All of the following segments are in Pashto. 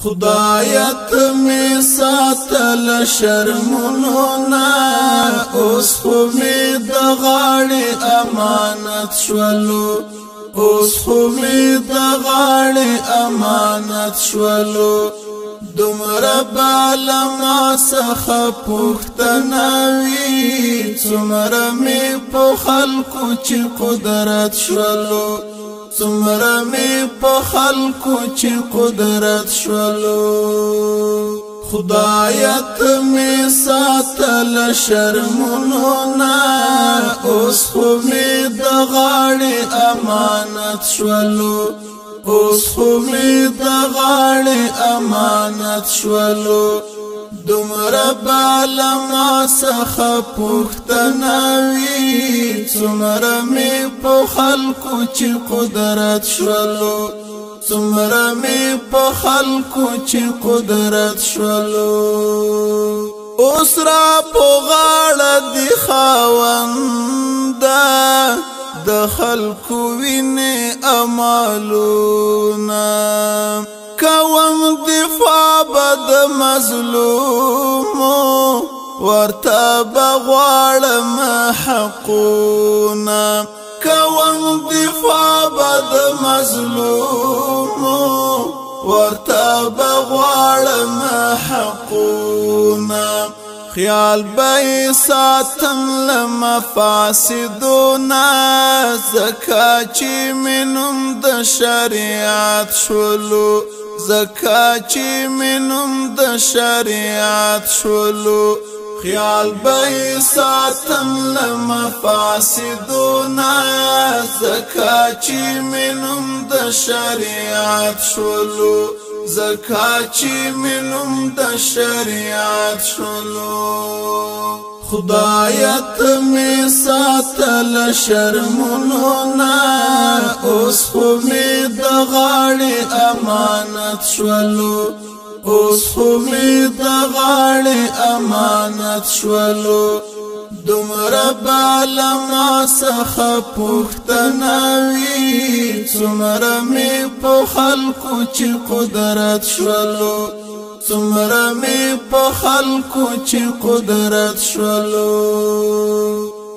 خدایت می ساتل شرمونونا اوس خو می د غاړې امانت شولو اوس خو می د غاړې امانت شولو دومره بالا ما څخه پوښتنه وي څومره می په خلکو چې قدرت شولو څومره می په خلکو چې قدرت شولو خدایت می ساتل شرمونونا اوس خو می د غاړې امانت شولو اوس خو می د غاړې امانت شولو دومره بالا ما څخه پوښتنه وي څومره می په خلکو چې قدرت شولو څومره می په خلکو چې قدرت شولو اوس را په غاړه دی خاونده د خلکو وینې امالونه کوم دفاع بد مظلومو ورته بغواړم حقونه کوم دفاع بد مظلومو ورته بغواړم حقونه خیال به ساتم لمفاسدونا زکا چی منم د شریعت شولو زکا چی منم د شریعت شولو خیال به ساتم لمفاسدونا زکا چی منم د شریعت شولو زکا چی منم د شریعت شولو خدایت می ساتل شرمونونا اوس خو می د غاړې امانت شولو اوس خو می د غاړې امانت شولو دومره بالا ما څخه پوښتنه وي څومره می په خلکو چې قدرت شولو څومره می په خلکو چې قدرت شولو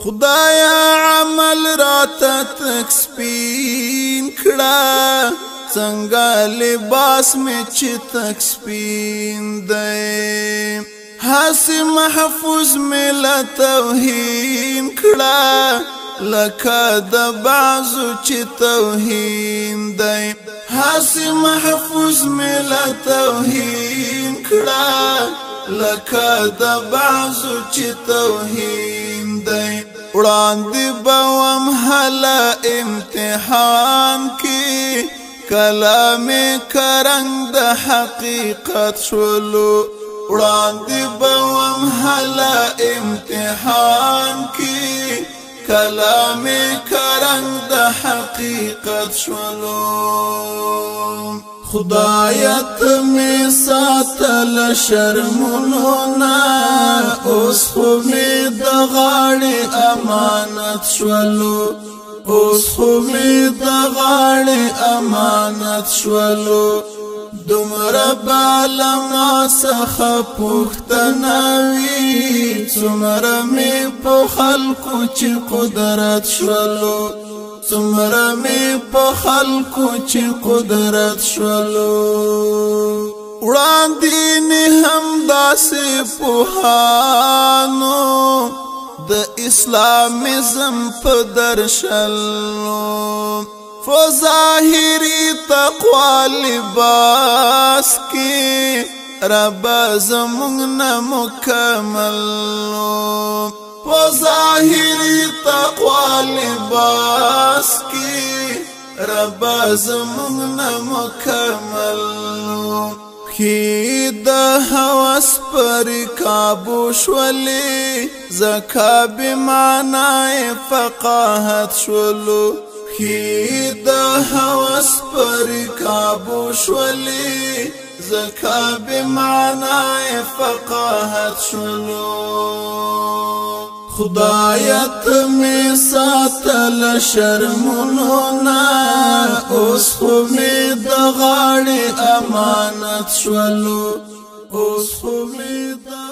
خدایا عمل راته تک سپین کړه څنګه لباس می چې تک سپین دی حاسی محفوظ می له توهین کړه لکه د بعضو چې توهین دی حاسی محفوظ می له توهین کړه لکه د بعضو چې توهین دی وړاندې بوم هله امتحان کې کلام کرنګ د حقیقت شولو وړاندې بوم هله امتحان کې کلام کرنګ د حقیقت شولو خدایت می ساتل شرمونونا اوس خو می د غاړې امانت شولو اوس خو می د غاړې امانت شولو دومره بالا ما څخه پوښتنه وي څومره می په خلکو چې قدرت شولو څومره می په خلکو چې قدرت شولو وړاندې نه هم داسې پوهانو د اسلامزم په درشلو فظاهری تقوی لباس کی رب زمونږ نه مکمل فظاهری تقوی لباس کی رب زمونږ نه مکمل کی د هوس پر کابو شولې زکا بمعنی فقاهت شولو کی د هوس پر کابو شولې زکا بمعنی فقاهت شولو خدایت می ساتل شرمونو نا اوس خو می د غاړې امانت شولو اوس خو می د